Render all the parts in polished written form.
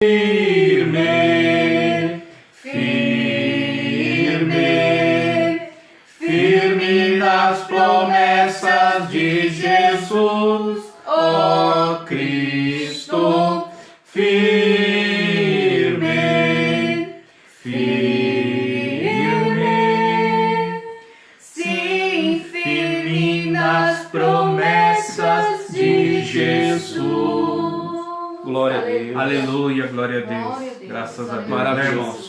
Firme, firme, firme nas promessas de Jesus, ó Cristo, firme, firme, sim, firme nas promessas de Jesus. Glória a Deus. Aleluia, glória a Deus. Glória a Deus. Graças a Deus, Maravilhoso. irmãos,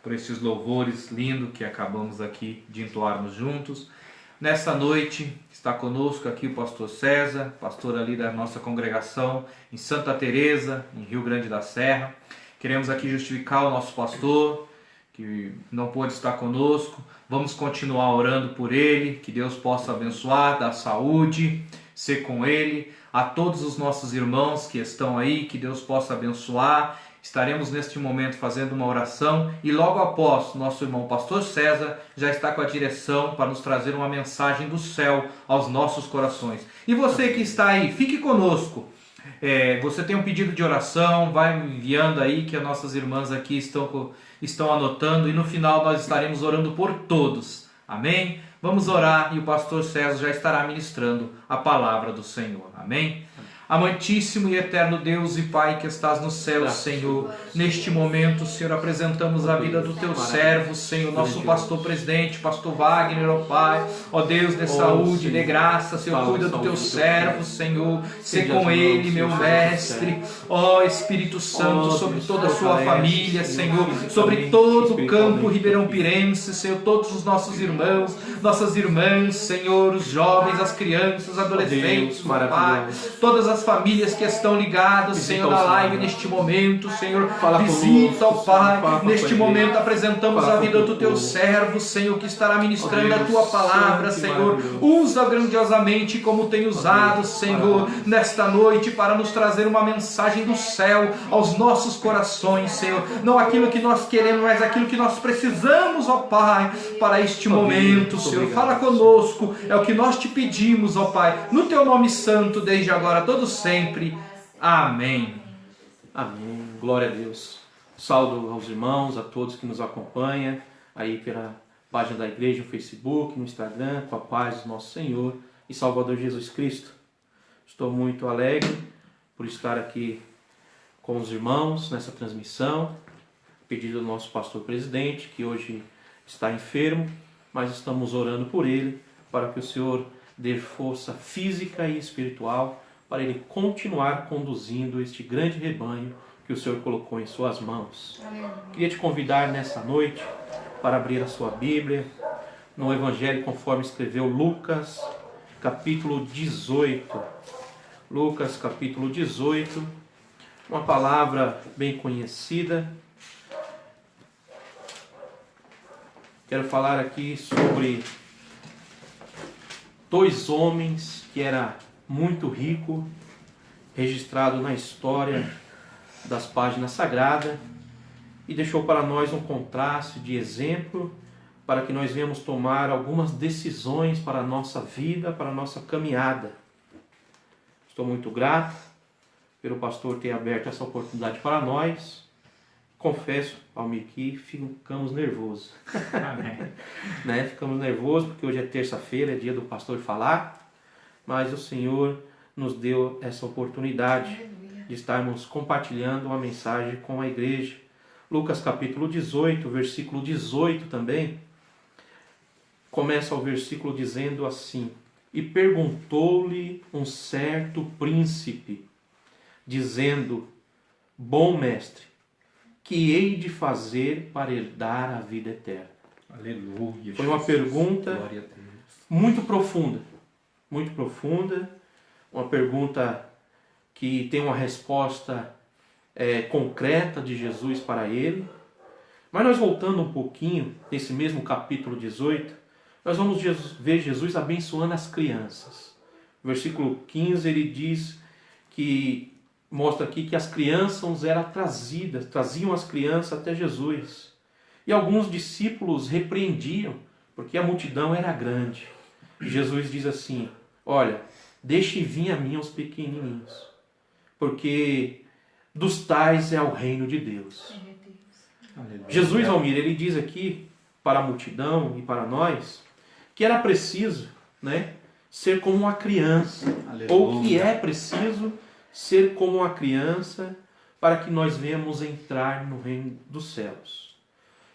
por estes louvores lindos que acabamos aqui de entoarmos juntos. Nessa noite está conosco aqui o pastor César, pastor ali da nossa congregação em Santa Teresa, em Rio Grande da Serra. Queremos aqui justificar o nosso pastor, que não pôde estar conosco. Vamos continuar orando por ele, que Deus possa abençoar, dar saúde, ser com ele. A todos os nossos irmãos que estão aí, que Deus possa abençoar. Estaremos neste momento fazendo uma oração e logo após, nosso irmão pastor César já está com a direção para nos trazer uma mensagem do céu aos nossos corações. E você que está aí, fique conosco. Você tem um pedido de oração, vai enviando aí que as nossas irmãs aqui estão anotando e no final nós estaremos orando por todos. Amém? Vamos orar e o pastor César já estará ministrando a palavra do Senhor. Amém? Amantíssimo e eterno Deus e Pai que estás no céu, Senhor, neste momento, Senhor, apresentamos a vida do teu servo, Senhor, nosso pastor presidente, pastor Wagner, ó Pai, ó Deus, dê saúde, dê graça, Senhor, cuida do teu servo, Senhor, ser com ele, meu mestre, ó Espírito Santo, sobre toda a sua família, Senhor, sobre todo o campo Ribeirão Pirense, Senhor, todos os nossos irmãos, nossas irmãs, Senhor, os jovens, as crianças, adolescentes, ó Pai, todas as famílias que estão ligadas, Senhor, na live neste momento, Senhor, visita, ó Pai, neste momento apresentamos a vida do teu servo, Senhor, que estará ministrando a tua palavra, Senhor, usa grandiosamente como tem usado, Senhor, nesta noite para nos trazer uma mensagem do céu aos nossos corações, Senhor, não aquilo que nós queremos, mas aquilo que nós precisamos, ó Pai, para este momento, Senhor, fala conosco, é o que nós te pedimos, ó Pai, no teu nome santo, desde agora, todos sempre. Amém. Amém. Glória a Deus. Saúdo aos irmãos, a todos que nos acompanham aí pela página da igreja, no Facebook, no Instagram, com a paz do nosso Senhor e Salvador Jesus Cristo. Estou muito alegre por estar aqui com os irmãos nessa transmissão, pedido do nosso pastor presidente, que hoje está enfermo, mas estamos orando por ele, para que o Senhor dê força física e espiritual para ele continuar conduzindo este grande rebanho que o Senhor colocou em suas mãos. Queria te convidar nessa noite para abrir a sua Bíblia no Evangelho conforme escreveu Lucas, capítulo 18. Lucas, capítulo 18, uma palavra bem conhecida. Quero falar aqui sobre dois homens que eram muito rico, registrado na história das páginas sagradas, e deixou para nós um contraste de exemplo para que nós venhamos tomar algumas decisões para a nossa vida, para a nossa caminhada. Estou muito grato pelo pastor ter aberto essa oportunidade para nós. Confesso, Almir, que ficamos nervosos. Né? Ficamos nervosos porque hoje é terça-feira, é dia do pastor falar. Mas o Senhor nos deu essa oportunidade de estarmos compartilhando uma mensagem com a igreja. Lucas capítulo 18, versículo 18 também, começa o versículo dizendo assim: E perguntou-lhe um certo príncipe, dizendo: Bom mestre, que hei de fazer para herdar a vida eterna? Aleluia. Foi uma pergunta muito profunda. Muito profunda, uma pergunta que tem uma resposta concreta de Jesus para ele. Mas nós voltando um pouquinho, nesse mesmo capítulo 18, nós vamos ver Jesus abençoando as crianças. No versículo 15 ele diz que, mostra aqui que as crianças eram traziam as crianças até Jesus. E alguns discípulos repreendiam, porque a multidão era grande. E Jesus diz assim: olha, deixe vir a mim os pequenininhos, porque dos tais é o reino de Deus. Aleluia. Jesus, Almir, ele diz aqui para a multidão e para nós que era preciso, né, ser como uma criança. Aleluia. Ou que é preciso ser como uma criança para que nós venhamos entrar no reino dos céus.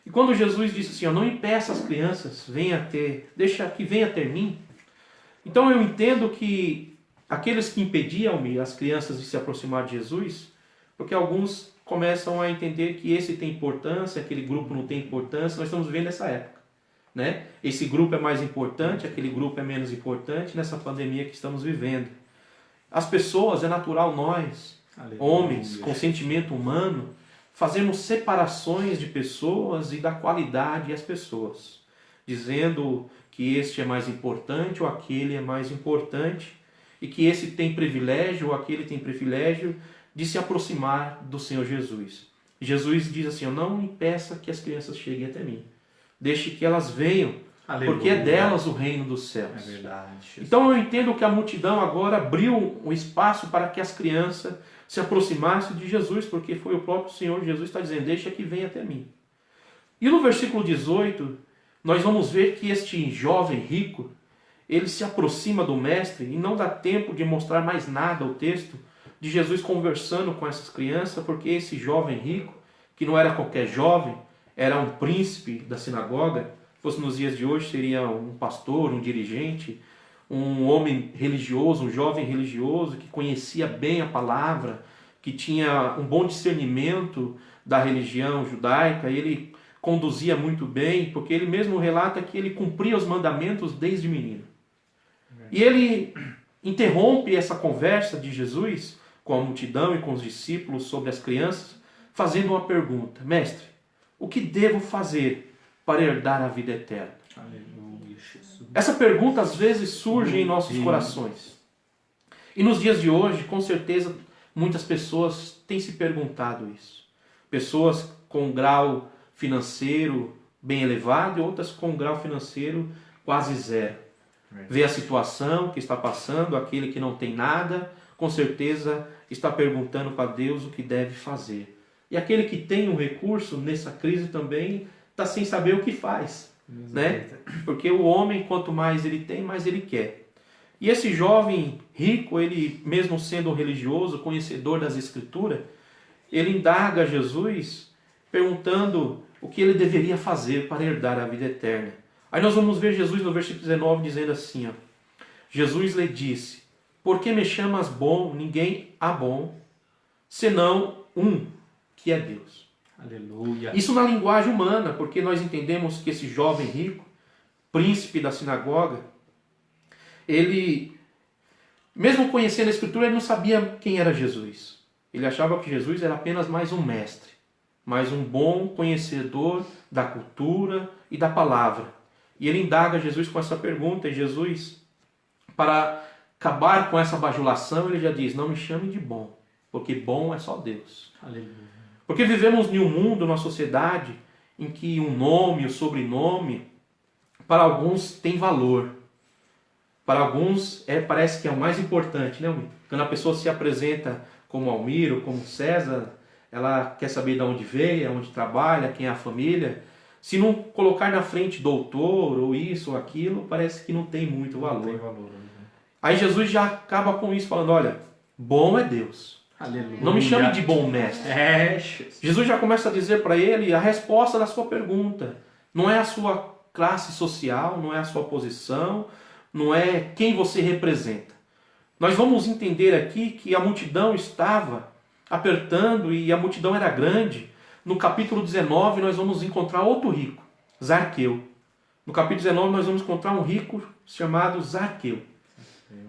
E quando Jesus disse assim, não impeça as crianças, deixa que venha ter mim. Então eu entendo que aqueles que impediam as crianças de se aproximar de Jesus, porque alguns começam a entender que esse tem importância, aquele grupo não tem importância, nós estamos vivendo essa época, né? Esse grupo é mais importante, aquele grupo é menos importante nessa pandemia que estamos vivendo. As pessoas, é natural nós, Aleluia. homens com sentimento humano, fazemos separações de pessoas e da qualidade das pessoas, dizendo que este é mais importante ou aquele é mais importante, e que esse tem privilégio ou aquele tem privilégio de se aproximar do Senhor Jesus. Jesus diz assim, não impeça que as crianças cheguem até mim. Deixe que elas venham, Aleluia. porque é delas o reino dos céus. É verdade. Jesus. Então eu entendo que a multidão agora abriu um espaço para que as crianças se aproximassem de Jesus, porque foi o próprio Senhor Jesus que está dizendo, deixa que venha até mim. E no versículo 18, nós vamos ver que este jovem rico, ele se aproxima do mestre e não dá tempo de mostrar mais nada ao texto de Jesus conversando com essas crianças, porque esse jovem rico, que não era qualquer jovem, era um príncipe da sinagoga, fosse nos dias de hoje seria um pastor, um dirigente, um homem religioso, um jovem religioso que conhecia bem a palavra, que tinha um bom discernimento da religião judaica, ele conduzia muito bem, porque ele mesmo relata que ele cumpria os mandamentos desde menino. E ele interrompe essa conversa de Jesus com a multidão e com os discípulos sobre as crianças, fazendo uma pergunta: Mestre, o que devo fazer para herdar a vida eterna? Aleluia, Jesus. Essa pergunta às vezes surge em nossos corações. E nos dias de hoje, com certeza, muitas pessoas têm se perguntado isso. Pessoas com um grau financeiro bem elevado e outras com um grau financeiro quase zero. Vê a situação que está passando, aquele que não tem nada, com certeza está perguntando para Deus o que deve fazer. E aquele que tem um recurso nessa crise também está sem saber o que faz, né? Porque o homem, quanto mais ele tem, mais ele quer. E esse jovem rico, ele mesmo sendo religioso, conhecedor das Escrituras, ele indaga a Jesus perguntando o que ele deveria fazer para herdar a vida eterna. Aí nós vamos ver Jesus no versículo 19 dizendo assim, Jesus lhe disse, por que me chamas bom? Ninguém há bom, senão um, que é Deus. Aleluia. Isso na linguagem humana, porque nós entendemos que esse jovem rico, príncipe da sinagoga, ele, mesmo conhecendo a Escritura, ele não sabia quem era Jesus. Ele achava que Jesus era apenas mais um mestre, mais um bom conhecedor da cultura e da palavra. E ele indaga Jesus com essa pergunta, e Jesus, para acabar com essa bajulação, ele já diz, não me chame de bom, porque bom é só Deus. Aleluia. Porque vivemos em um mundo, numa sociedade, em que um nome, o sobrenome, para alguns tem valor. Para alguns parece que é o mais importante, né, Almir? Quando a pessoa se apresenta como Almir ou como César, ela quer saber de onde veio, onde trabalha, quem é a família. Se não colocar na frente doutor ou isso ou aquilo, parece que não tem muito valor. Não tem valor. Aí Jesus já acaba com isso, falando, olha, bom é Deus. Aleluia. Não me chame de bom mestre. Jesus já começa a dizer para ele a resposta da sua pergunta. Não é a sua classe social, não é a sua posição, não é quem você representa. Nós vamos entender aqui que a multidão estava apertando e a multidão era grande. No capítulo 19 nós vamos encontrar outro rico, Zaqueu. No capítulo 19 nós vamos encontrar um rico chamado Zaqueu.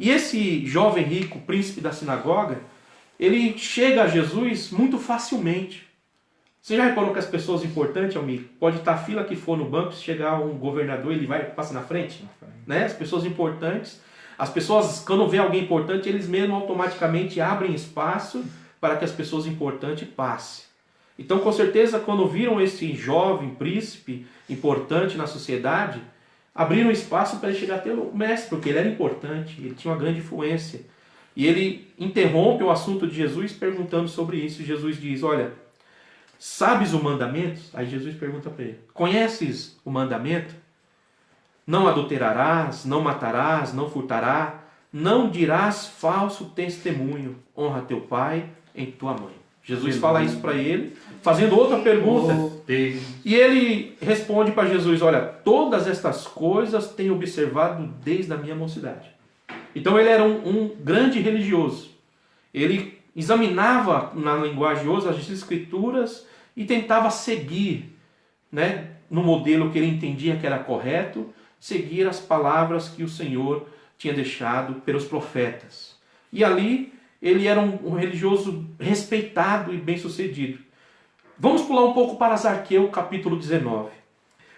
E esse jovem rico, príncipe da sinagoga, ele chega a Jesus muito facilmente. Você já reparou que as pessoas importantes, Almir, pode estar a fila que for no banco, se chegar um governador, ele passa na frente? Né? As pessoas importantes, as pessoas, quando vê alguém importante, eles mesmo automaticamente abrem espaço para que as pessoas importantes passem. Então, com certeza, quando viram esse jovem príncipe importante na sociedade, abriram espaço para ele chegar até o mestre, porque ele era importante, ele tinha uma grande influência. E ele interrompe o assunto de Jesus perguntando sobre isso. E Jesus diz, olha, sabes o mandamento? Aí Jesus pergunta para ele, conheces o mandamento? Não adulterarás, não matarás, não furtarás, não dirás falso testemunho, honra teu pai e tua mãe. Jesus fala isso para ele, fazendo outra pergunta. E ele responde para Jesus, olha, todas estas coisas tenho observado desde a minha mocidade. Então ele era um grande religioso. Ele examinava na linguagem de hoje as escrituras e tentava seguir, né, no modelo que ele entendia que era correto, seguir as palavras que o Senhor tinha deixado pelos profetas. E ali ele era um religioso respeitado e bem-sucedido. Vamos pular um pouco para Zaqueu, capítulo 19.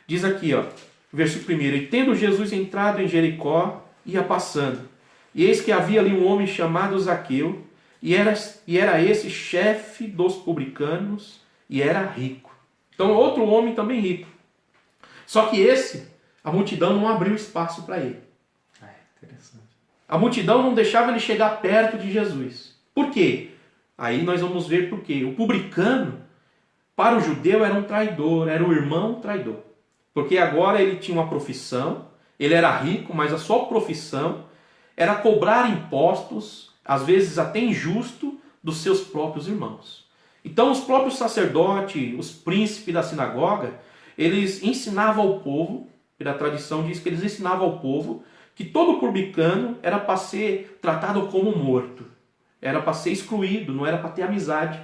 Diz aqui, ó, versículo 1. E tendo Jesus entrado em Jericó, ia passando. E eis que havia ali um homem chamado Zaqueu, e era esse chefe dos publicanos, e era rico. Então outro homem também rico. Só que esse, a multidão não abriu espaço para ele. Interessante. A multidão não deixava ele chegar perto de Jesus. Por quê? Aí nós vamos ver por quê. O publicano, para o judeu, era um traidor, era o irmão traidor. Porque agora ele tinha uma profissão, ele era rico, mas a sua profissão era cobrar impostos, às vezes até injusto, dos seus próprios irmãos. Então os próprios sacerdotes, os príncipes da sinagoga, eles ensinavam ao povo, pela tradição diz que eles ensinavam ao povo, que todo publicano era para ser tratado como morto. Era para ser excluído, não era para ter amizade.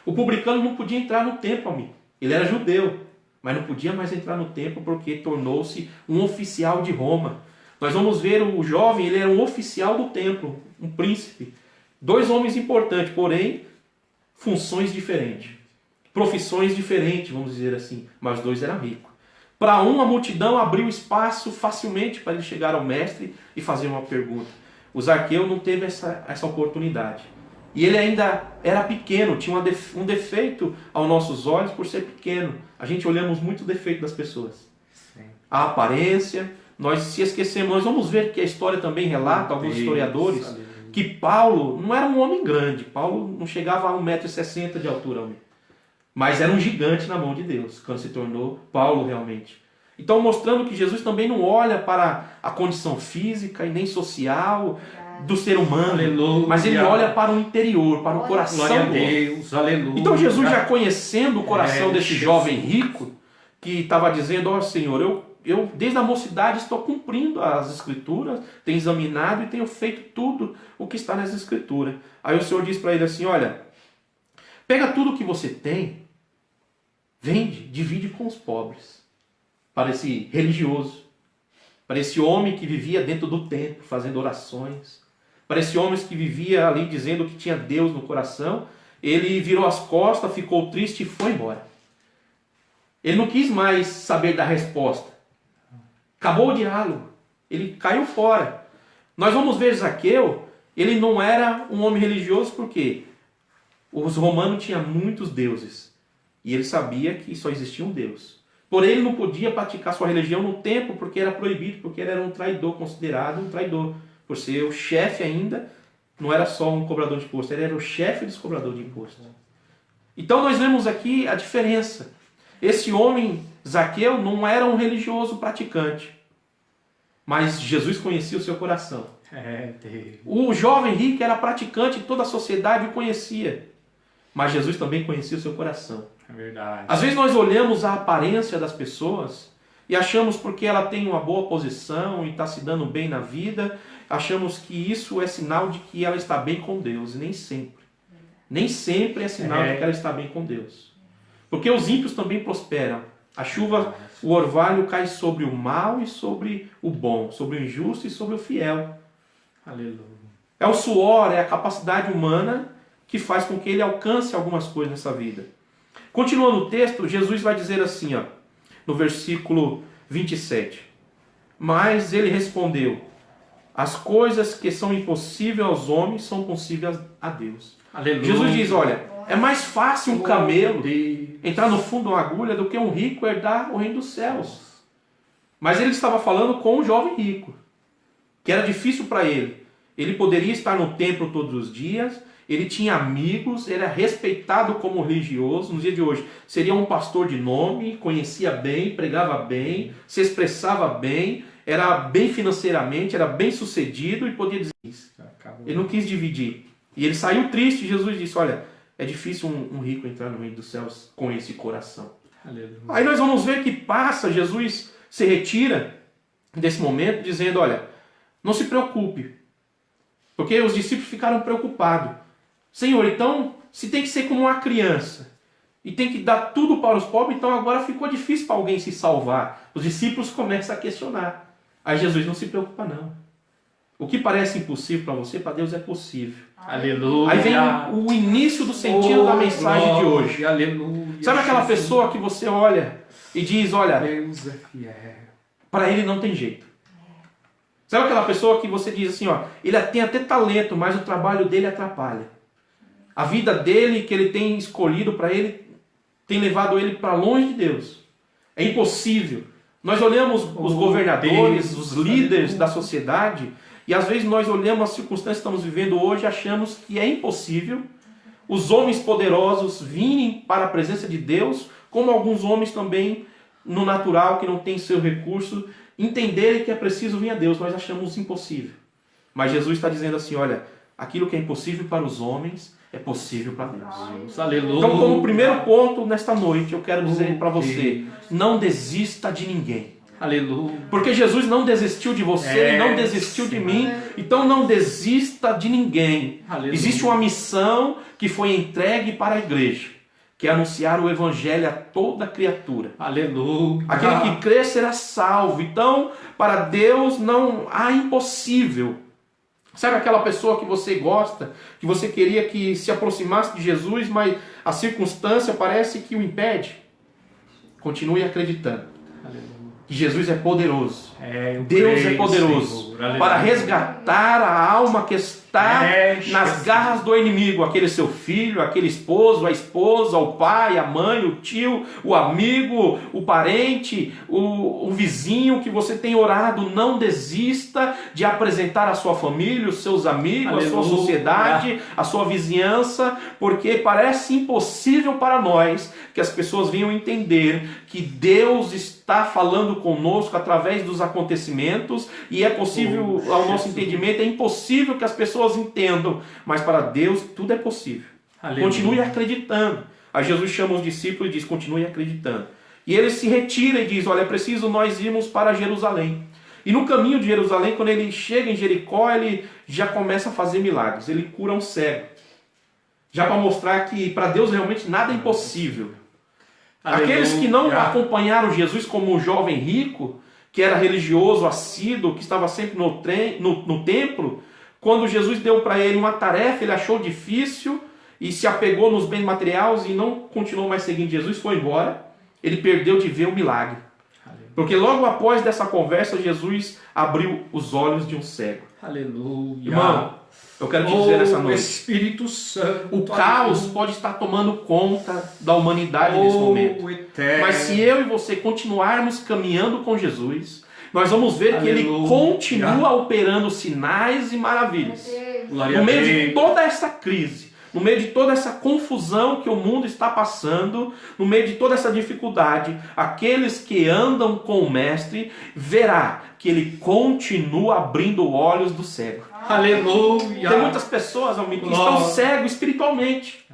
O publicano não podia entrar no templo, amigo. Ele era judeu, mas não podia mais entrar no templo porque tornou-se um oficial de Roma. Nós vamos ver o jovem, ele era um oficial do templo, um príncipe. Dois homens importantes, porém, funções diferentes. Profissões diferentes, vamos dizer assim. Mas os dois eram ricos. Para um, a multidão abriu espaço facilmente para ele chegar ao mestre e fazer uma pergunta. O Zaqueu não teve essa oportunidade. E ele ainda era pequeno, tinha um defeito aos nossos olhos por ser pequeno. A gente olhamos muito o defeito das pessoas. Sim. A aparência, nós se esquecemos. Nós vamos ver que a história também relata, alguns historiadores, que Paulo não era um homem grande. Paulo não chegava a 1,60 m de altura, homem. Mas era um gigante na mão de Deus, quando se tornou Paulo realmente. Então mostrando que Jesus também não olha para a condição física e nem social do ser humano, aleluia, mas ele olha para o interior, para o coração. Glória a Deus, aleluia. Então Jesus, já conhecendo o coração desse jovem rico, que estava dizendo, ó Senhor, eu desde a mocidade estou cumprindo as escrituras, tenho examinado e tenho feito tudo o que está nas escrituras. Aí o Senhor diz para ele assim, olha, pega tudo o que você tem, vende, divide com os pobres. Para esse religioso, para esse homem que vivia dentro do templo, fazendo orações, para esse homem que vivia ali dizendo que tinha Deus no coração, ele virou as costas, ficou triste e foi embora. Ele não quis mais saber da resposta. Acabou o diálogo. Ele caiu fora. Nós vamos ver Zaqueu, ele não era um homem religioso porque os romanos tinham muitos deuses. E ele sabia que só existia um Deus. Porém, ele não podia praticar sua religião no templo porque era proibido, porque ele era um traidor, considerado um traidor. Por ser o chefe ainda, não era só um cobrador de imposto, ele era o chefe dos cobradores de imposto. Então nós vemos aqui a diferença. Esse homem, Zaqueu, não era um praticante. Mas Jesus conhecia o seu coração. O jovem rico era praticante e toda a sociedade o conhecia. Mas Jesus também conhecia o seu coração. É verdade. Às vezes nós olhamos a aparência das pessoas e achamos porque ela tem uma boa posição e está se dando bem na vida, achamos que isso é sinal de que ela está bem com Deus. E nem sempre. Nem sempre é sinal de que ela está bem com Deus. Porque os ímpios também prosperam. A chuva, o orvalho cai sobre o mal e sobre o bom, sobre o injusto e sobre o fiel. Aleluia. É o suor, é a capacidade humana que faz com que ele alcance algumas coisas nessa vida. Continuando o texto, Jesus vai dizer assim, ó, no versículo 27. Mas ele respondeu, as coisas que são impossíveis aos homens são possíveis a Deus. Aleluia. Jesus diz, olha, é mais fácil um camelo entrar no fundo de uma agulha do que um rico herdar o reino dos céus. Mas ele estava falando com um jovem rico, que era difícil para ele. Ele poderia estar no templo todos os dias, ele tinha amigos, era respeitado como religioso. Nos dias de hoje, seria um pastor de nome, conhecia bem, pregava bem, se expressava bem, era bem financeiramente, era bem sucedido e podia dizer isso. Ele não quis dividir. E ele saiu triste. Jesus disse, olha, é difícil um rico entrar no reino dos céus com esse coração. Aleluia. Aí nós vamos ver que passa, Jesus se retira desse momento dizendo, olha, não se preocupe. Porque os discípulos ficaram preocupados. Senhor, então, se tem que ser como uma criança e tem que dar tudo para os pobres, então agora ficou difícil para alguém se salvar. Os discípulos começam a questionar. Aí Jesus não se preocupa não. O que parece impossível para você, para Deus é possível. Aleluia. Aí vem o início do sentido da mensagem de hoje. Aleluia. Sabe aquela pessoa que você olha e diz, olha, Deus é fiel. Para ele não tem jeito. Sabe aquela pessoa que você diz assim, ó, ele tem até talento, mas o trabalho dele atrapalha. A vida dele, que ele tem escolhido para ele, tem levado ele para longe de Deus. É impossível. Nós olhamos os governadores, Deus, os líderes da sociedade, e às vezes nós olhamos as circunstâncias que estamos vivendo hoje e achamos que é impossível os homens poderosos virem para a presença de Deus, como alguns homens também no natural, que não têm seu recurso, entenderem que é preciso vir a Deus. Nós achamos impossível. Mas Jesus está dizendo assim, olha, aquilo que é impossível para os homens é possível para Deus. Aleluia. Então, como primeiro ponto nesta noite, eu quero dizer para você, não desista de ninguém. Aleluia. Porque Jesus não desistiu de você, não desistiu de mim, então não desista de ninguém. Aleluia. Existe uma missão que foi entregue para a igreja, que é anunciar o evangelho a toda criatura. Aleluia. Aquele que crê será salvo. Então, para Deus não há impossível. Sabe aquela pessoa que você gosta, que você queria que se aproximasse de Jesus, mas a circunstância parece que o impede? Continue acreditando. Aleluia. Que Jesus é poderoso. Deus é poderoso para resgatar a alma que está nas garras do inimigo. Aquele seu filho, aquele esposo, a esposa, o pai, a mãe, o tio, o amigo, o parente, o vizinho que você tem orado. Não desista de apresentar a sua família, os seus amigos, aleluia, a sua sociedade, a sua vizinhança, porque parece impossível para nós que as pessoas venham entender que Deus está falando conosco através dos acontecimentos, e é possível, ao nosso entendimento, é impossível que as pessoas entendam, mas para Deus tudo é possível. Aleluia. Continue acreditando. Aí Jesus chama os discípulos e diz, continue acreditando. E ele se retira e diz, olha, é preciso nós irmos para Jerusalém. E no caminho de Jerusalém, quando ele chega em Jericó, ele já começa a fazer milagres. Ele cura um cego. Já para mostrar que para Deus realmente nada é impossível. Aleluia. Aqueles que não acompanharam Jesus como o jovem rico, que era religioso, assíduo, que estava sempre no templo, quando Jesus deu para ele uma tarefa, ele achou difícil e se apegou nos bens materiais e não continuou mais seguindo Jesus, foi embora. Ele perdeu de ver o milagre. Porque logo após dessa conversa, Jesus abriu os olhos de um cego. Aleluia. Irmão, eu quero te dizer nessa noite, Espírito Santo, o caos pode estar tomando conta da humanidade nesse momento. Eterno. Mas se eu e você continuarmos caminhando com Jesus, nós vamos ver que Ele continua operando sinais e maravilhas. No meio de toda essa crise, no meio de toda essa confusão que o mundo está passando, no meio de toda essa dificuldade, aqueles que andam com o Mestre verá que Ele continua abrindo olhos do cego. Aleluia! Tem muitas pessoas, amigo, que estão cegos espiritualmente.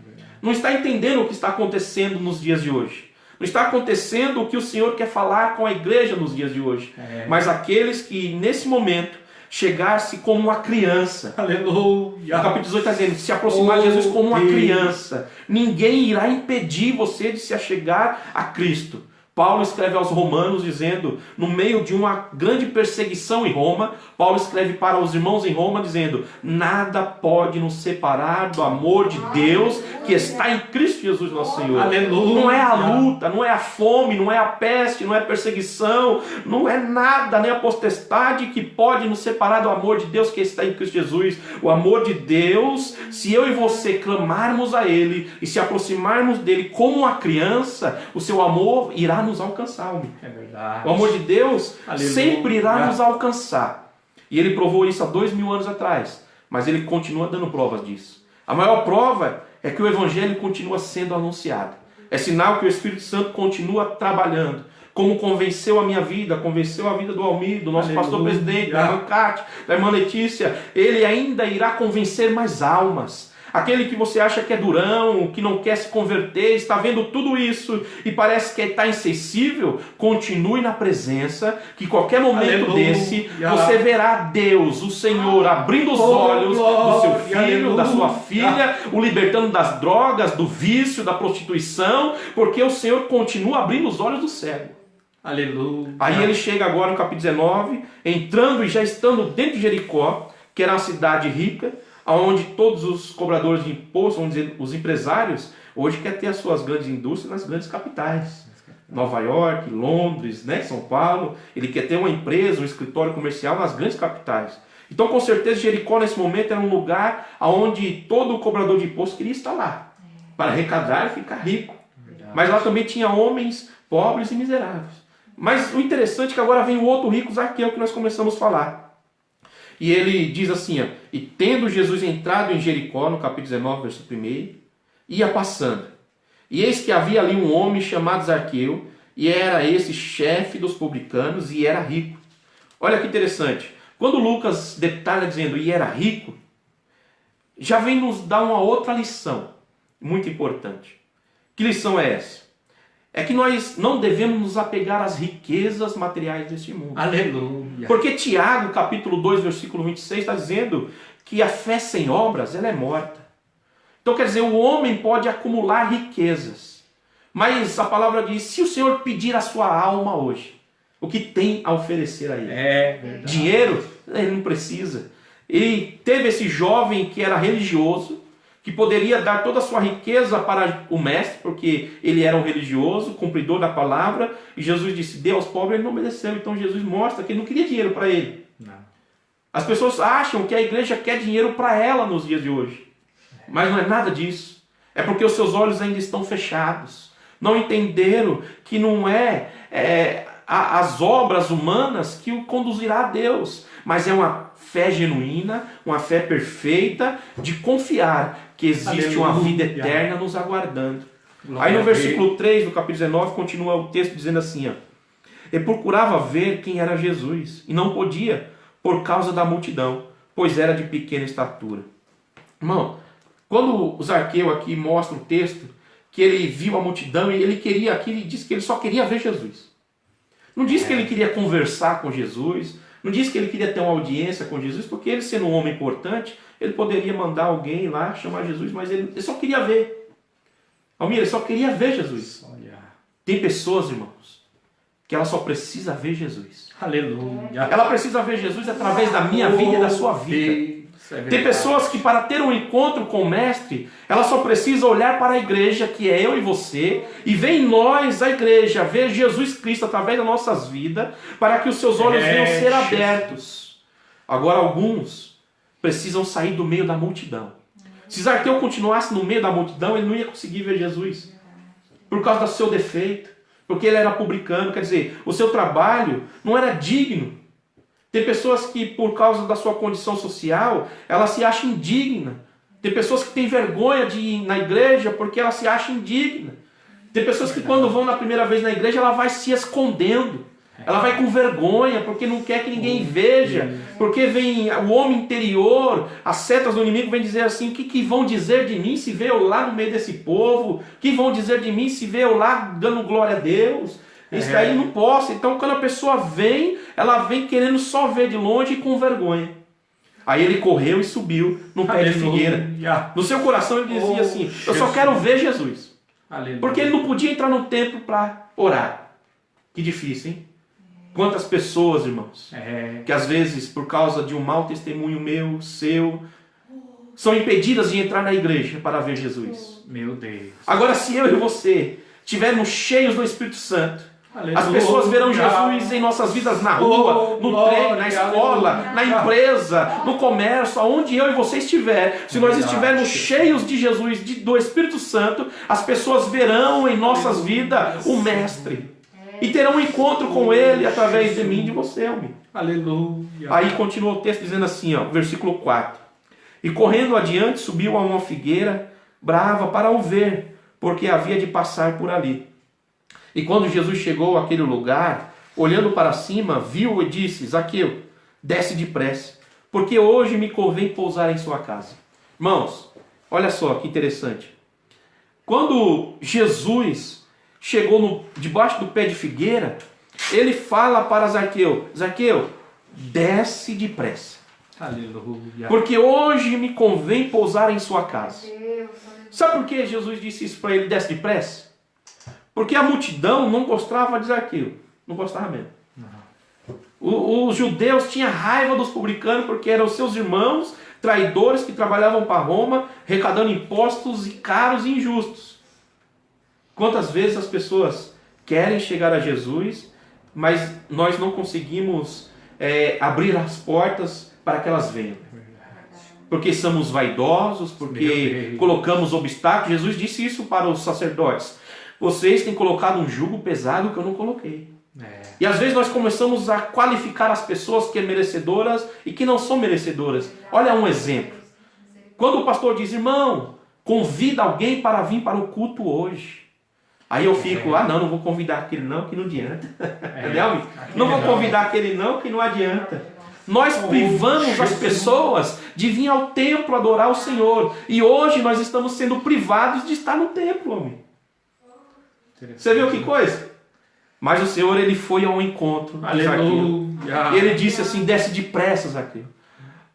Não está entendendo o que está acontecendo nos dias de hoje. Não está acontecendo o que o Senhor quer falar com a igreja nos dias de hoje. Mas aqueles que nesse momento chegar-se como uma criança. Aleluia! O capítulo 18 está dizendo, se aproximar de Jesus como uma criança. Ninguém irá impedir você de se achegar a Cristo. Paulo escreve aos Romanos dizendo, no meio de uma grande perseguição em Roma, Paulo escreve para os irmãos em Roma dizendo, nada pode nos separar do amor de Deus que está em Cristo Jesus nosso Senhor. Aleluia. Não é a luta, não é a fome, não é a peste, não é a perseguição, não é nada, nem a potestade que pode nos separar do amor de Deus que está em Cristo Jesus. O amor de Deus, se eu e você clamarmos a Ele e se aproximarmos dele como uma criança, o seu amor irá nos alcançar, homem. É verdade. O amor de Deus, aleluia, sempre irá nos alcançar. E ele provou isso há 2000 anos atrás. mas ele continua dando provas disso. A maior prova é que o Evangelho continua sendo anunciado. É sinal que o Espírito Santo continua trabalhando. Como convenceu a minha vida, convenceu a vida do Almir, do nosso pastor presidente, da irmã Cátia, da irmã Letícia, ele ainda irá convencer mais almas. Aquele que você acha que é durão, que não quer se converter, está vendo tudo isso e parece que está insensível, continue na presença, que qualquer momento desse, você verá Deus, o Senhor, abrindo os olhos do seu filho, da sua filha, o libertando das drogas, do vício, da prostituição, porque o Senhor continua abrindo os olhos do cego. Aleluia. Aí ele chega agora no capítulo 19, entrando e já estando dentro de Jericó, que era uma cidade rica, onde todos os cobradores de imposto, vamos dizer, os empresários, hoje querem ter as suas grandes indústrias nas grandes capitais. Nova York, Londres, né, São Paulo. Ele quer ter uma empresa, um escritório comercial nas grandes capitais. Então, com certeza, Jericó, nesse momento, era um lugar onde todo cobrador de imposto queria estar lá, para arrecadar e ficar rico. Mas lá também tinha homens pobres e miseráveis. Mas o interessante é que agora vem o outro rico, Zaqueu, que nós começamos a falar. E ele diz assim, ó, e tendo Jesus entrado em Jericó, no capítulo 19, versículo 1, ia passando. E eis que havia ali um homem chamado Zaqueu, e era esse chefe dos publicanos, e era rico. Olha que interessante. Quando Lucas detalha dizendo, e era rico, já vem nos dar uma outra lição, muito importante. Que lição é essa? É que nós não devemos nos apegar às riquezas materiais deste mundo. Aleluia. Porque Tiago, capítulo 2, versículo 26, está dizendo que a fé sem obras, ela é morta. Então quer dizer, o homem pode acumular riquezas. Mas a palavra diz, se o Senhor pedir a sua alma hoje, o que tem a oferecer a ele? É verdade. Dinheiro? Ele não precisa. E teve esse jovem que era religioso, que poderia dar toda a sua riqueza para o mestre, porque ele era um religioso, cumpridor da palavra, e Jesus disse, dê aos pobres, ele não obedeceu. Então Jesus mostra que ele não queria dinheiro para ele. Não. As pessoas acham que a igreja quer dinheiro para ela nos dias de hoje. Mas não é nada disso. É porque os seus olhos ainda estão fechados. Não entenderam que não é as obras humanas que o conduzirá a Deus, mas é uma fé genuína, uma fé perfeita, de confiar que existe uma vida eterna nos aguardando. Aí no versículo 3 do capítulo 19 continua o texto dizendo assim, ó, ele procurava ver quem era Jesus, e não podia, por causa da multidão, pois era de pequena estatura. Irmão, quando o Zaqueu aqui mostra o texto, que ele viu a multidão e ele queria aqui, ele disse que ele só queria ver Jesus. Não disse que ele queria conversar com Jesus, não disse que ele queria ter uma audiência com Jesus, porque ele sendo um homem importante, ele poderia mandar alguém lá chamar Jesus, mas ele só queria ver. Almir, ele só queria ver Jesus. Tem pessoas, irmãos, que ela só precisa ver Jesus. Aleluia. Ela precisa ver Jesus através da minha vida e da sua vida. Tem pessoas que para ter um encontro com o Mestre, ela só precisa olhar para a igreja, que é eu e você, e ver em nós, a igreja, ver Jesus Cristo através das nossas vidas, para que os seus olhos venham ser abertos. Agora alguns precisam sair do meio da multidão. Se Zaqueu continuasse no meio da multidão, ele não ia conseguir ver Jesus, por causa do seu defeito, porque ele era publicano, quer dizer, o seu trabalho não era digno. Tem pessoas que, por causa da sua condição social, ela se acha indigna. Tem pessoas que têm vergonha de ir na igreja porque ela se acha indigna. Tem pessoas que, quando vão na primeira vez na igreja, ela vai se escondendo. Ela vai com vergonha porque não quer que ninguém veja. Porque vem o homem interior, as setas do inimigo vêm dizer assim, o que vão dizer de mim se vê eu lá no meio desse povo? O que vão dizer de mim se vê eu lá dando glória a Deus? Isso aí não posso. Então quando a pessoa vem, ela vem querendo só ver de longe e com vergonha. Aí ele correu e subiu no pé de figueira. No seu coração ele dizia assim, eu só quero ver Jesus. Aleluia. Porque ele não podia entrar no templo para orar. Que difícil, hein? Quantas pessoas, irmãos, que às vezes por causa de um mau testemunho meu, seu, são impedidas de entrar na igreja para ver Jesus. Meu Deus. Agora se eu e você estivermos cheios do Espírito Santo, as pessoas verão Jesus em nossas vidas, na rua, no trem, na escola, na empresa, no comércio, aonde eu e você estiver. Se nós estivermos cheios de Jesus, do Espírito Santo, as pessoas verão em nossas vidas o Mestre. E terão um encontro com Ele através de mim e de você, homem. Aleluia. Aí continua o texto dizendo assim, ó, versículo 4. E correndo adiante, subiu a uma figueira brava para o ver, porque havia de passar por ali. E quando Jesus chegou àquele lugar, olhando para cima, viu e disse: Zaqueu, desce depressa, porque hoje me convém pousar em sua casa. Irmãos, olha só que interessante. Quando Jesus chegou debaixo do pé de figueira, ele fala para Zaqueu: Zaqueu, desce depressa. Aleluia. Porque hoje me convém pousar em sua casa. Sabe por que Jesus disse isso para ele, desce depressa? Porque a multidão não gostava de Zaqueu. Não gostava mesmo. Os judeus tinham raiva dos publicanos porque eram seus irmãos traidores que trabalhavam para Roma, arrecadando impostos caros e injustos. Quantas vezes as pessoas querem chegar a Jesus, mas nós não conseguimos abrir as portas para que elas venham. Porque somos vaidosos, porque colocamos obstáculos. Jesus disse isso para os sacerdotes: vocês têm colocado um jugo pesado que eu não coloquei. E às vezes nós começamos a qualificar as pessoas que são merecedoras e que não são merecedoras. Olha um exemplo. Quando o pastor diz: irmão, convida alguém para vir para o culto hoje. Aí eu fico: não vou convidar aquele não, que não adianta. Entendeu? Não vou convidar aquele não, que não adianta. Nós privamos as pessoas de vir ao templo adorar o Senhor. E hoje nós estamos sendo privados de estar no templo, homem. Você viu que coisa? Mas o Senhor, ele foi ao encontro de Zaqueu. E ele disse assim: desce depressa, Zaqueu.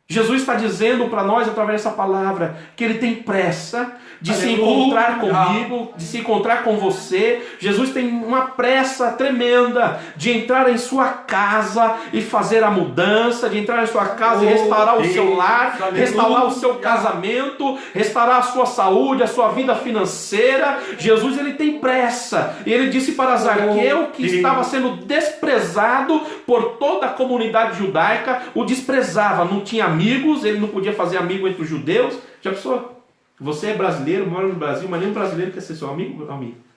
Jesus está dizendo para nós, através dessa palavra, que ele tem pressa de se encontrar comigo, de se encontrar com você. Jesus tem uma pressa tremenda de entrar em sua casa e fazer a mudança, de entrar em sua casa e restaurar o seu lar, restaurar o seu casamento, restaurar a sua saúde, a sua vida financeira. Jesus, ele tem pressa. E ele disse para Zaqueu, que estava sendo desprezado por toda a comunidade judaica, o desprezava, não tinha amigos, ele não podia fazer amigo entre os judeus. Já pensou? Você é brasileiro, mora no Brasil, mas nenhum brasileiro quer ser seu amigo?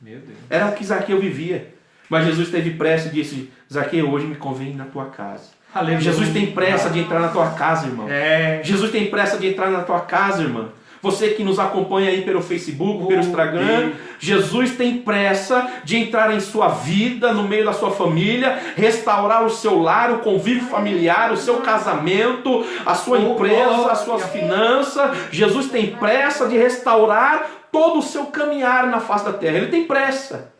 Meu Deus. Era o que Zaqueu vivia. Mas Jesus teve pressa e disse: Zaqueu, hoje me convém ir na tua casa. Aleluia. Jesus tem pressa de entrar na tua casa, irmão. Jesus tem pressa de entrar na tua casa, irmã. Você que nos acompanha aí pelo Facebook, pelo Instagram, Jesus tem pressa de entrar em sua vida, no meio da sua família, restaurar o seu lar, o convívio familiar, o seu casamento, a sua empresa, as suas finanças. Jesus tem pressa de restaurar todo o seu caminhar na face da terra. Ele tem pressa.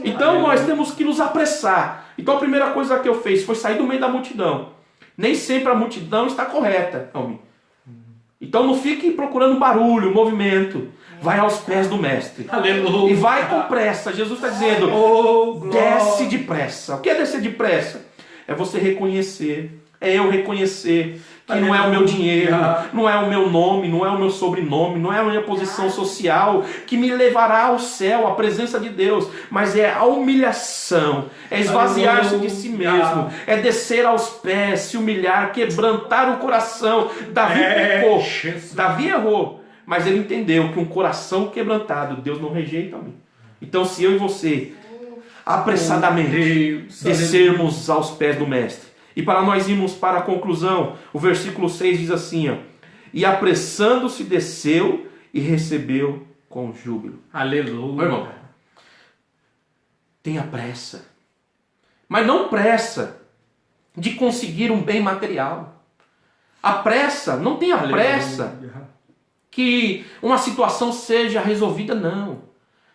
Então nós temos que nos apressar. Então a primeira coisa que eu fiz foi sair do meio da multidão. Nem sempre a multidão está correta, homem. Então não fique procurando barulho, movimento. Vai aos pés do mestre. Aleluia. E vai com pressa. Jesus está dizendo: desce depressa. O que é descer depressa? É você reconhecer. É eu reconhecer que não é o meu dinheiro, não é o meu nome, não é o meu sobrenome, não é a minha posição social que me levará ao céu, à presença de Deus, mas é a humilhação, é esvaziar-se de si mesmo, é descer aos pés, se humilhar, quebrantar o coração. Davi pecou, Davi errou, mas ele entendeu que um coração quebrantado, Deus não rejeita. Então se eu e você apressadamente descermos aos pés do mestre, e para nós irmos para a conclusão, o versículo 6 diz assim: e apressando-se desceu e recebeu com júbilo. Aleluia. Meu irmão, tenha pressa. Mas não pressa de conseguir um bem material. A pressa, não tenha pressa que uma situação seja resolvida, não.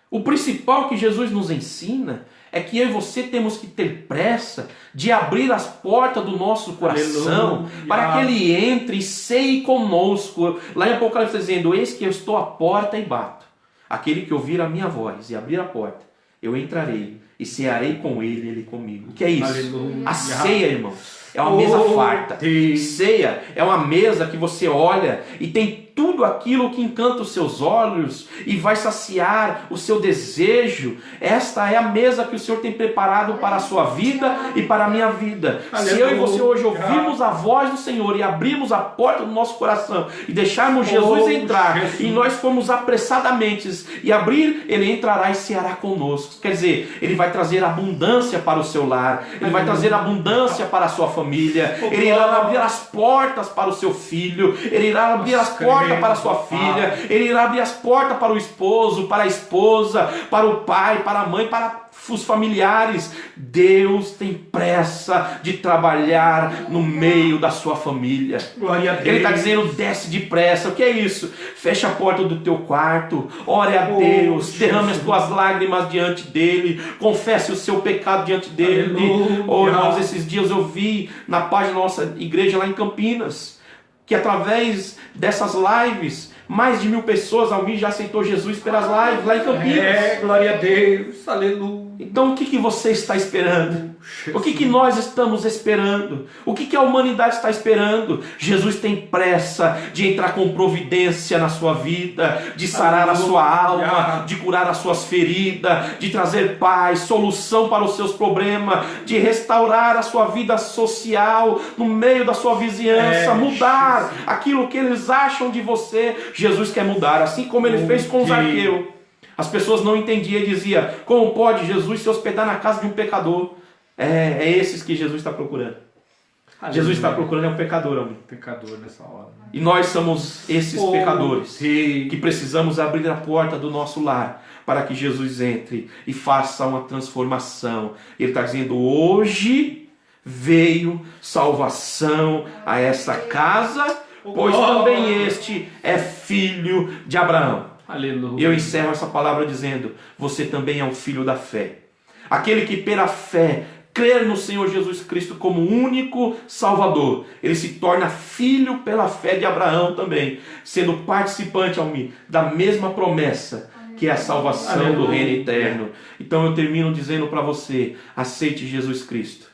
O principal que Jesus nos ensina é que eu e você temos que ter pressa de abrir as portas do nosso coração, para que Ele entre e ceie conosco. Lá em Apocalipse dizendo: eis que eu estou à porta e bato. Aquele que ouvir a minha voz e abrir a porta, eu entrarei e cearei com ele, ele comigo. O que é isso? Aleluia. A ceia, irmãos, é uma mesa farta. Ceia é uma mesa que você olha e tem tudo aquilo que encanta os seus olhos e vai saciar o seu desejo. Esta é a mesa que o Senhor tem preparado para a sua vida e para a minha vida. Se eu e você hoje ouvirmos a voz do Senhor e abrirmos a porta do nosso coração e deixarmos Jesus entrar, e nós formos apressadamente e abrir, Ele entrará e ceará conosco. Quer dizer, Ele vai trazer abundância para o seu lar, Ele vai trazer abundância para a sua família, Ele irá abrir as portas para o seu filho, Ele irá abrir as portas para a sua filha, Ele irá abrir as portas para o esposo, para a esposa, para o pai, para a mãe, para os familiares. Deus tem pressa de trabalhar no meio da sua família. Glória a Deus. Ele está dizendo, desce depressa. O que é isso? Fecha a porta do teu quarto, ore a Deus, derrame as tuas lágrimas diante dele, confesse o seu pecado diante dele. Oh, irmãos, esses dias eu vi na página da nossa igreja lá em Campinas, que através dessas lives, mais de 1000 pessoas, alguém já aceitou Jesus pelas lives lá em Campinas. Glória a Deus, aleluia. Então o que você está esperando? O que nós estamos esperando? O que a humanidade está esperando? Jesus tem pressa de entrar com providência na sua vida, de sarar a sua alma, de curar as suas feridas, de trazer paz, solução para os seus problemas, de restaurar a sua vida social no meio da sua vizinhança, mudar aquilo que eles acham de você. Jesus quer mudar, assim como ele fez com Zaqueu. As pessoas não entendiam e diziam, como pode Jesus se hospedar na casa de um pecador? É esses que Jesus está procurando. Aleluia. Jesus está procurando um pecador, amigo. Pecador nessa hora. Né? E nós somos esses pecadores que precisamos abrir a porta do nosso lar para que Jesus entre e faça uma transformação. Ele está dizendo, hoje veio salvação a esta casa, pois também este é filho de Abraão. Aleluia. Eu encerro essa palavra dizendo, você também é um filho da fé. Aquele que pela fé crer no Senhor Jesus Cristo como único Salvador, ele se torna filho pela fé de Abraão também, sendo participante da mesma promessa, que é a salvação do reino eterno. Então eu termino dizendo para você, aceite Jesus Cristo.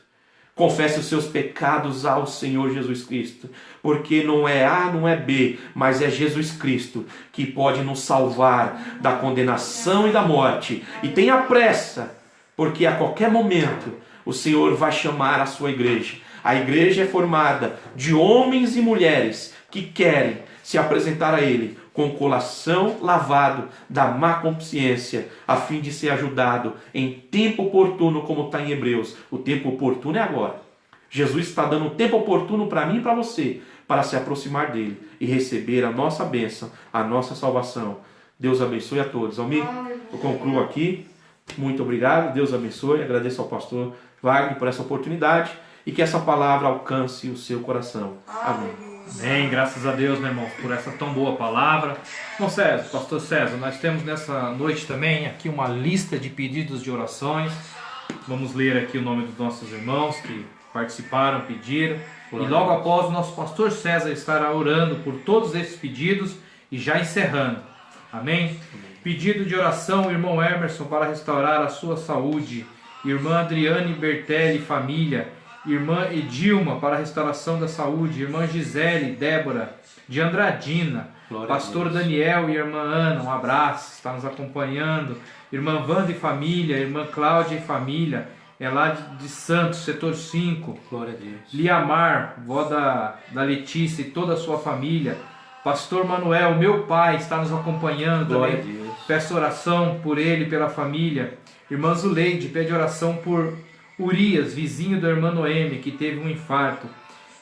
Confesse os seus pecados ao Senhor Jesus Cristo, porque não é A, não é B, mas é Jesus Cristo que pode nos salvar da condenação e da morte. E tenha pressa, porque a qualquer momento o Senhor vai chamar a sua igreja. A igreja é formada de homens e mulheres que querem se apresentar a Ele com o coração lavado da má consciência, a fim de ser ajudado em tempo oportuno, como está em Hebreus. O tempo oportuno é agora. Jesus está dando um tempo oportuno para mim e para você, para se aproximar dele e receber a nossa bênção, a nossa salvação. Deus abençoe a todos. Amigo, eu concluo aqui. Muito obrigado. Deus abençoe. Agradeço ao pastor Wagner por essa oportunidade e que essa palavra alcance o seu coração. Amém. Amém, graças a Deus, meu irmão, por essa tão boa palavra. Bom, César, pastor César, nós temos nessa noite também aqui uma lista de pedidos de orações. Vamos ler aqui o nome dos nossos irmãos que participaram, pediram. E logo após o nosso pastor César estará orando por todos esses pedidos e já encerrando. Amém? Pedido de oração, irmão Emerson, para restaurar a sua saúde. Irmã Adriane Bertelli, família. Irmã Edilma, para a restauração da saúde. Irmã Gisele, Débora, de Andradina. Glória Pastor Daniel e irmã Ana, um abraço, está nos acompanhando. Irmã Wanda e família. Irmã Cláudia e família. É lá de Santos, setor 5. Glória a Deus. Liamar, vó da Letícia e toda a sua família. Pastor Manuel, meu pai, está nos acompanhando Glória também. a Deus. Peço oração por ele e pela família. Irmã Zuleide pede oração por Urias, vizinho da irmã Noemi, que teve um infarto.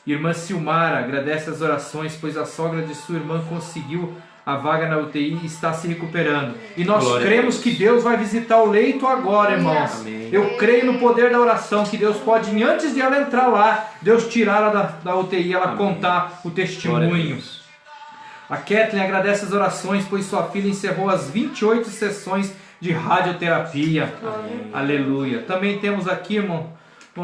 Irmã Silmara agradece as orações, pois a sogra de sua irmã conseguiu a vaga na UTI e está se recuperando. E nós cremos que Deus vai visitar o leito agora, irmãos. Amém. Eu creio no poder da oração, que Deus pode, antes de ela entrar lá, Deus tirar ela da UTI, ela contar o testemunho. A Kathleen agradece as orações, pois sua filha encerrou as 28 sessões de radioterapia. Amém. Aleluia. Também temos aqui, irmão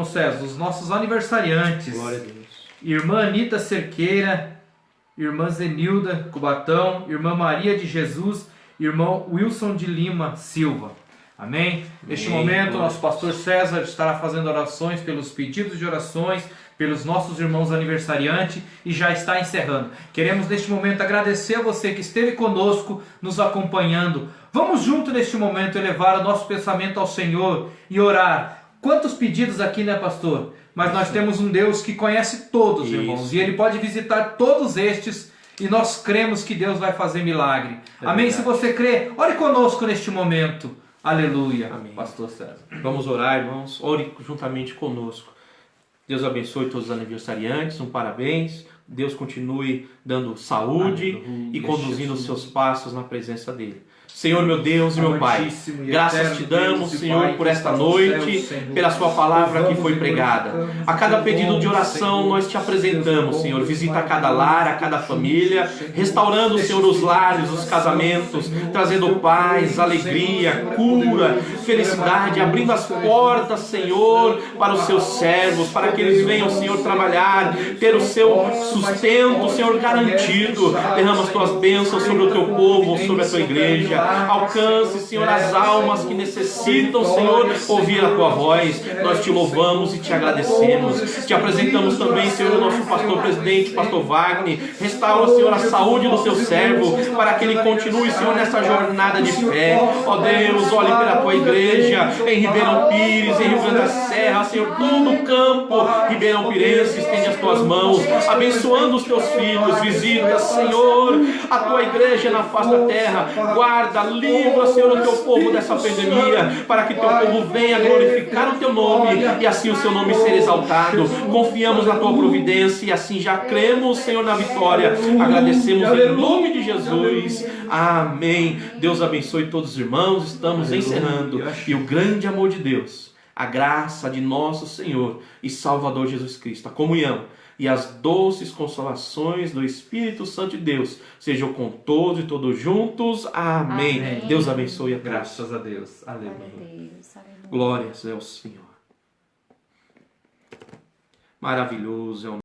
César, os nossos aniversariantes. Glória a Deus. Irmã Anita Cerqueira, irmã Zenilda Cubatão, irmã Maria de Jesus, irmão Wilson de Lima Silva. Amém? Neste momento, nosso pastor César estará fazendo orações pelos pedidos de orações pelos nossos irmãos aniversariantes e já está encerrando. Queremos neste momento agradecer a você que esteve conosco, nos acompanhando. Vamos junto neste momento elevar o nosso pensamento ao Senhor e orar. Quantos pedidos aqui, né, pastor? Mas nós temos um Deus que conhece todos, irmãos, e Ele pode visitar todos estes, e nós cremos que Deus vai fazer milagre. Amém? Se você crê, ore conosco neste momento. Aleluia. Amém. Pastor César. Vamos orar, irmãos. Ore juntamente conosco. Deus abençoe todos os aniversariantes. Parabéns. Deus continue dando saúde e conduzindo os seus passos na presença dele. Senhor, meu Deus e meu Pai, graças te damos, Senhor, por esta noite, pela sua palavra que foi pregada. A cada pedido de oração nós te apresentamos, Senhor. Visita cada lar, a cada família, restaurando, Senhor, os lares, os casamentos, trazendo paz, alegria, cura, felicidade, abrindo as portas, Senhor, para os seus servos, para que eles venham, Senhor, trabalhar, ter o seu sustento, Senhor, garantido. Derrama as tuas bênçãos sobre o teu povo, sobre a tua igreja. Alcance, Senhor, as almas que necessitam, Senhor, ouvir a tua voz. Nós te louvamos e te agradecemos. Te apresentamos também, Senhor, o nosso pastor presidente, pastor Wagner. Restaura, Senhor, a saúde do seu servo, para que ele continue, Senhor, nessa jornada de fé. Ó Deus, olhe pela tua igreja em Ribeirão Pires, em Rio Grande da Serra, Senhor, todo o campo Ribeirão Pirense, estende as tuas mãos, abençoando os teus filhos. Visita, Senhor, a tua igreja na face da terra. Guarda, livra, Senhor, o teu povo dessa pandemia, para que teu povo venha glorificar o teu nome e assim o seu nome ser exaltado. Confiamos na tua providência e assim já cremos, Senhor, na vitória. Agradecemos em nome de Jesus. Amém. Deus abençoe todos os irmãos. Estamos encerrando. E o grande amor de Deus, a graça de nosso Senhor e Salvador Jesus Cristo, a comunhão e as doces consolações do Espírito Santo de Deus sejam com todos e todos juntos. Amém. Amém. Deus abençoe a todos. Graças a Deus. Aleluia. Glória a Deus, aleluia. Glórias ao Senhor. Maravilhoso é o